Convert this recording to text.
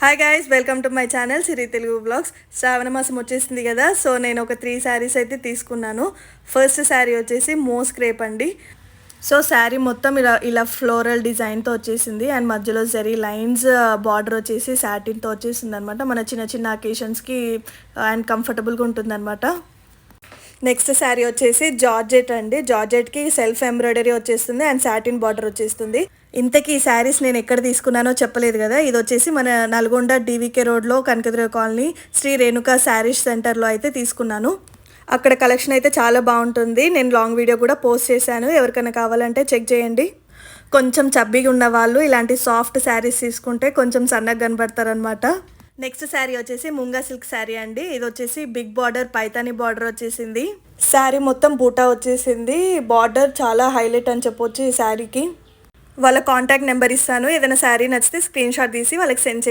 Hi guys, welcome to my channel Siri Telugu blogs. Shravana మాసం వచ్చేసింది కదా, సో నేను ఒక 3 శారీస్ అయితే తీసుకున్నాను. ఫస్ట్ శారీ వచ్చేసి మోస్ క్రేప్ అండి. సో శారీ మొత్తం ఇలా ఫ్లోరల్ డిజైన్తో వచ్చేసింది అండ్ మధ్యలో జరీ లైన్స్ బార్డర్ వచ్చేసి సాటిన్తో వచ్చేసింది అనమాట. మన చిన్న చిన్న అకేషన్స్కి అండ్ కంఫర్టబుల్గా ఉంటుంది అనమాట. నెక్స్ట్ శారీ వచ్చేసి జార్జెట్ అండి. జార్జెట్కి సెల్ఫ్ ఎంబ్రాయిడరీ వచ్చేస్తుంది అండ్ సాటిన్ బార్డర్ వచ్చేస్తుంది. ఇంతకీ ఈ శారీస్ నేను ఎక్కడ తీసుకున్నానో చెప్పలేదు కదా. ఇది వచ్చేసి మన నల్గొండ డీవీకే రోడ్లో కనకదుర్గ కాలనీ శ్రీ రేణుకా శారీస్ సెంటర్లో అయితే తీసుకున్నాను. అక్కడ కలెక్షన్ అయితే చాలా బాగుంటుంది. నేను లాంగ్ వీడియో కూడా పోస్ట్ చేశాను, ఎవరికైనా కావాలంటే చెక్ చేయండి. కొంచెం చబ్బీగా ఉన్న వాళ్ళు ఇలాంటి సాఫ్ట్ శారీస్ తీసుకుంటే కొంచెం సన్నగా కనబడతారనమాట. నెక్స్ట్ శారీ వచ్చేసి ముంగా సిల్క్ శారీ అండి. ఇది వచ్చేసి బిగ్ బార్డర్ పైతాని బార్డర్ వచ్చేసింది. శారీ మొత్తం బూటా వచ్చేసింది. బార్డర్ చాలా హైలైట్ అని చెప్పొచ్చు ఈ శారీకి. వాళ్ళ కాంటాక్ట్ నెంబర్ ఇస్తాను, ఏదైనా శారీ నచ్చితే స్క్రీన్ షాట్ తీసి వాళ్ళకి సెండ్ చేయండి.